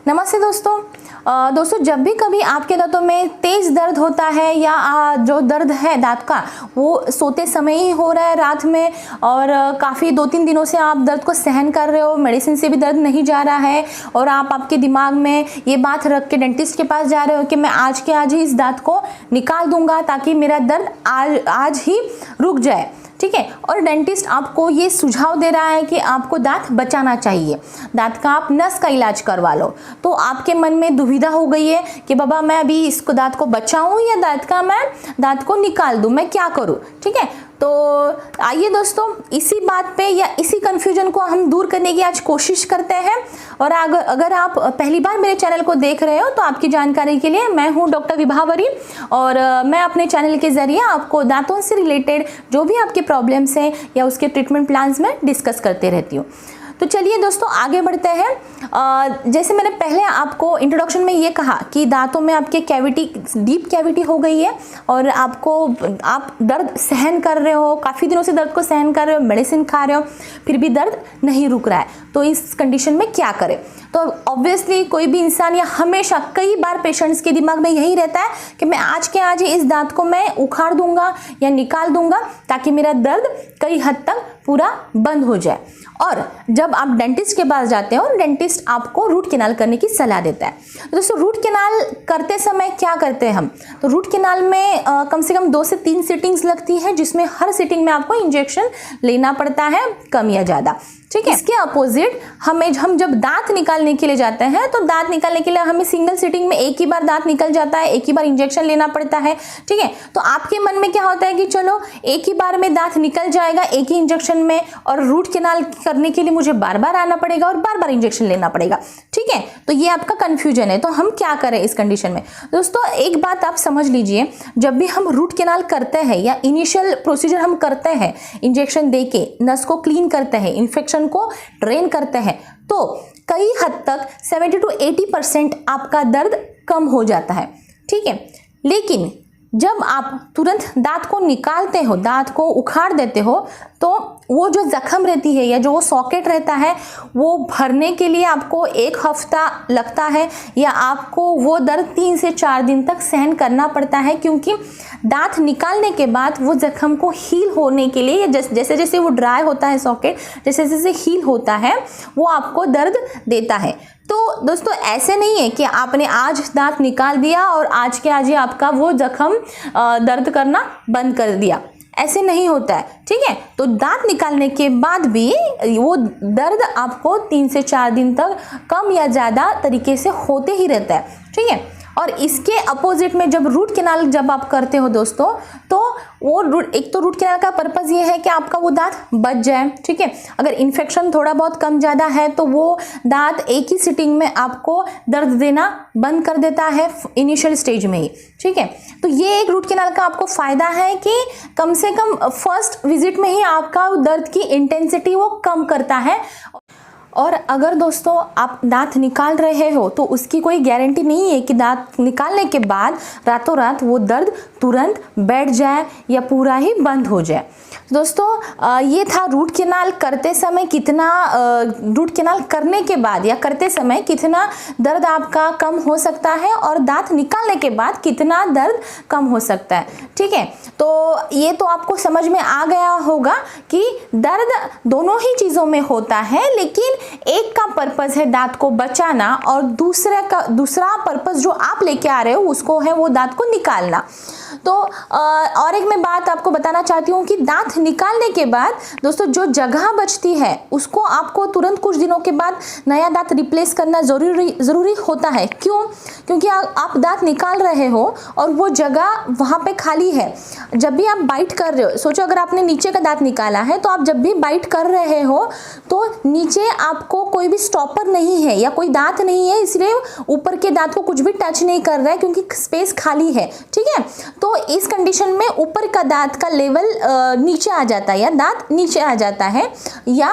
नमस्ते दोस्तों जब भी कभी आपके दांतों में तेज़ दर्द होता है या जो दर्द है दांत का वो सोते समय ही हो रहा है रात में और काफ़ी 2-3 दिनों से आप दर्द को सहन कर रहे हो, मेडिसिन से भी दर्द नहीं जा रहा है और आप आपके दिमाग में ये बात रख के डेंटिस्ट के पास जा रहे हो कि मैं आज के आज ही इस दांत को निकाल दूंगा ताकि मेरा दर्द आज ही रुक जाए, ठीक है। और डेंटिस्ट आपको ये सुझाव दे रहा है कि आपको दांत बचाना चाहिए, दांत का आप नस का इलाज करवा लो। तो आपके मन में दुविधा हो गई है कि बाबा मैं अभी इसको दांत को बचाऊं या दांत को निकाल दूं, मैं क्या करूं, ठीक है। तो आइए दोस्तों इसी बात पे या इसी कन्फ्यूजन को हम दूर करने की आज कोशिश करते हैं। और अगर आप पहली बार मेरे चैनल को देख रहे हो तो आपकी जानकारी के लिए मैं हूं डॉक्टर विभावरी और मैं अपने चैनल के जरिए आपको दांतों से रिलेटेड जो भी आपके प्रॉब्लम्स हैं या उसके ट्रीटमेंट प्लान्स में डिस्कस करते रहती हूँ। तो चलिए दोस्तों आगे बढ़ते हैं। जैसे मैंने पहले आपको इंट्रोडक्शन में ये कहा कि दांतों में आपके डीप कैविटी हो गई है और आप दर्द सहन कर रहे हो, काफ़ी दिनों से दर्द को सहन कर रहे हो, मेडिसिन खा रहे हो, फिर भी दर्द नहीं रुक रहा है। तो इस कंडीशन में क्या करें? तो ऑब्वियसली कोई भी इंसान या हमेशा कई बार पेशेंट्स के दिमाग में यही रहता है कि मैं आज के आज ही इस दांत को मैं उखाड़ दूंगा या निकाल दूंगा ताकि मेरा दर्द कई हद तक पूरा बंद हो जाए। और जब आप डेंटिस्ट के पास जाते हो, डेंटिस्ट आपको रूट कैनाल करने की सलाह देता है। तो दोस्तों रूट कैनाल करते समय क्या करते हैं हम? तो रूट कैनाल में कम से कम 2 से 3 सिटिंग्स लगती है जिसमें हर सिटिंग में आपको इंजेक्शन लेना पड़ता है, कम या ज़्यादा, ठीक है। इसके अपोजिट हम जब दांत निकालने के लिए जाते हैं तो दांत निकालने के लिए हमें सिंगल सिटिंग में एक ही बार दांत निकल जाता है, एक ही बार इंजेक्शन लेना पड़ता है, ठीक है। तो आपके मन में क्या होता है कि चलो एक ही बार में दांत निकल जाएगा एक ही इंजेक्शन में और रूट कैनाल करने के लिए मुझे बार बार आना पड़ेगा और बार बार इंजेक्शन लेना पड़ेगा, ठीक है। तो ये आपका कंफ्यूजन है। तो हम क्या करें इस कंडीशन में? दोस्तों एक बात आप समझ लीजिए, जब भी हम रूट कैनाल करते हैं या इनिशियल प्रोसीजर हम करते हैं, इंजेक्शन देके नस को क्लीन करते हैं, इन्फेक्शन को ड्रेन करते हैं, तो कई हद तक 70 to 80% आपका दर्द कम हो जाता है, ठीक है। लेकिन जब आप तुरंत दांत को निकालते हो, दांत को उखाड़ देते हो, तो वो जो जख्म रहती है या जो वो सॉकेट रहता है वो भरने के लिए आपको 1 हफ्ता लगता है या आपको वो दर्द 3 से 4 दिन तक सहन करना पड़ता है, क्योंकि दांत निकालने के बाद वो जख्म को हील होने के लिए जैसे जैसे वो ड्राई होता है सॉकेट, जैसे जैसे हील होता है वो आपको दर्द देता है। तो दोस्तों ऐसे नहीं है कि आपने आज दांत निकाल दिया और आज के आज ही आपका वो जख्म दर्द करना बंद कर दिया, ऐसे नहीं होता है, ठीक है। तो दांत निकालने के बाद भी वो दर्द आपको 3 से 4 दिन तक कम या ज़्यादा तरीके से होते ही रहता है, ठीक है। और इसके अपोजिट में जब रूट कैनाल जब आप करते हो दोस्तों, तो वो रूट कैनाल का पर्पज़ ये है कि आपका वो दांत बच जाए, ठीक है। अगर इन्फेक्शन थोड़ा बहुत कम ज़्यादा है तो वो दांत एक ही सिटिंग में आपको दर्द देना बंद कर देता है इनिशियल स्टेज में ही, ठीक है। तो ये एक रूट कैनाल का आपको फ़ायदा है कि कम से कम फर्स्ट विजिट में ही आपका दर्द की इंटेंसिटी वो कम करता है। और अगर दोस्तों आप दांत निकाल रहे हो तो उसकी कोई गारंटी नहीं है कि दांत निकालने के बाद रातों रात वो दर्द तुरंत बैठ जाए या पूरा ही बंद हो जाए। दोस्तों ये था रूट कैनाल करते समय रूट कैनाल करने के बाद या करते समय कितना दर्द आपका कम हो सकता है और दांत निकालने के बाद कितना दर्द कम हो सकता है, ठीक है। तो ये तो आपको समझ में आ गया होगा कि दर्द दोनों ही चीज़ों में होता है, लेकिन एक का पर्पज़ है दांत को बचाना और दूसरा पर्पज़ जो आप लेके आ रहे हो उसको है वो दांत को निकालना। तो और एक मैं बात आपको बताना चाहती हूँ कि दांत निकालने के बाद दोस्तों जो जगह बचती है उसको आपको तुरंत कुछ दिनों के बाद नया दांत रिप्लेस करना ज़रूरी होता है। क्यों? क्योंकि आप दांत निकाल रहे हो और वो जगह वहाँ पे खाली है। जब भी आप बाइट कर रहे हो, सोचो अगर आपने नीचे का दांत निकाला है तो आप जब भी बाइट कर रहे हो तो नीचे आपको कोई भी स्टॉपर नहीं है या कोई दांत नहीं है, इसलिए ऊपर के दांत को कुछ भी टच नहीं कर रहा है क्योंकि स्पेस खाली है, ठीक है। तो इस कंडीशन में ऊपर का दांत का लेवल नीचे आ जाता है या दांत नीचे आ जाता है, या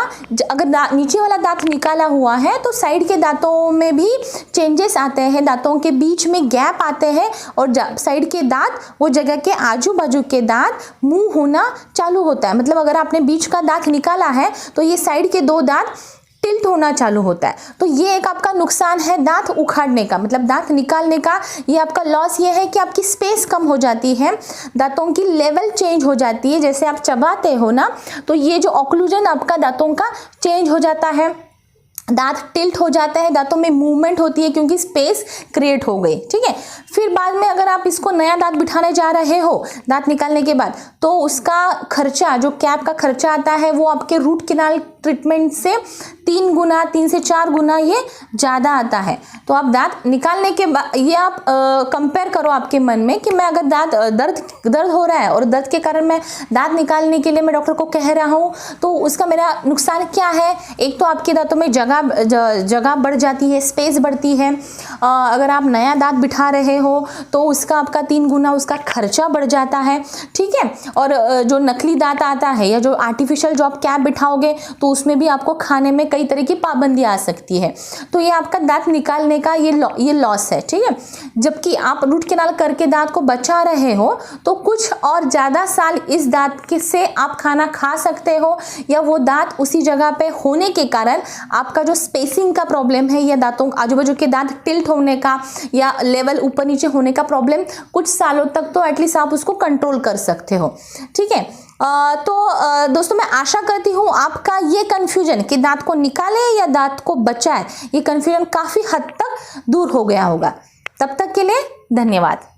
अगर नीचे वाला दांत निकाला हुआ है तो साइड के दांतों में भी चेंजेस आते हैं, दांतों के बीच में गैप आते हैं और साइड के दांत वो जगह के आजू बाजू के दांत मूव होना चालू होता है। मतलब अगर आपने बीच का दांत निकाला है तो ये साइड के 2 दांत टिल्ट होना चालू होता है। तो ये एक आपका नुकसान है दांत उखाड़ने का, मतलब दांत निकालने का। ये आपका लॉस ये है कि आपकी स्पेस कम हो जाती है, दांतों की लेवल चेंज हो जाती है। जैसे आप चबाते हो ना, तो ये जो ऑक्लूजन आपका दांतों का चेंज हो जाता है, दांत टिल्ट हो जाता है, दांतों में मूवमेंट होती है क्योंकि स्पेस क्रिएट हो गई। ठीक है, फिर बाद में अगर आप इसको नया दांत बिठाने जा रहे हो दांत निकालने के बाद, तो उसका खर्चा, जो कैप का खर्चा आता है, वो आपके रूट कैनाल ट्रीटमेंट से 3 से 4 गुना ये ज़्यादा आता है। तो आप दांत निकालने के बाद ये आप कंपेयर करो आपके मन में कि मैं अगर दांत दर्द हो रहा है और दर्द के कारण मैं दांत निकालने के लिए मैं डॉक्टर को कह रहा हूँ, तो उसका मेरा नुकसान क्या है। एक तो आपके दांतों में जगह बढ़ जाती है, स्पेस बढ़ती है। अगर आप नया दांत बिठा रहे हो तो उसका आपका 3 गुना उसका खर्चा बढ़ जाता है। ठीक है, और जो नकली दांत आता है या जो आर्टिफिशियल जो आप कैप बिठाओगे तो उसमें भी आपको खाने में कई तरह की पाबंदी आ सकती है। तो ये आपका दांत निकालने का ये लॉस है। ठीक है, जबकि आप रूट कैनाल करके दांत को बचा रहे हो तो कुछ और ज़्यादा साल इस दांत से आप खाना खा सकते हो, या वो दांत उसी जगह पे होने के कारण आपका जो स्पेसिंग का प्रॉब्लम है या दांतों आजू बाजू के दांत टिल्ट होने का या लेवल ऊपर नीचे होने का प्रॉब्लम कुछ सालों तक तो एटलीस्ट आप उसको कंट्रोल कर सकते हो। ठीक है, तो दोस्तों मैं आशा करती हूँ आपका ये कन्फ्यूजन कि दांत को निकाले या दांत को बचाए, ये कन्फ्यूजन काफ़ी हद तक दूर हो गया होगा। तब तक के लिए धन्यवाद।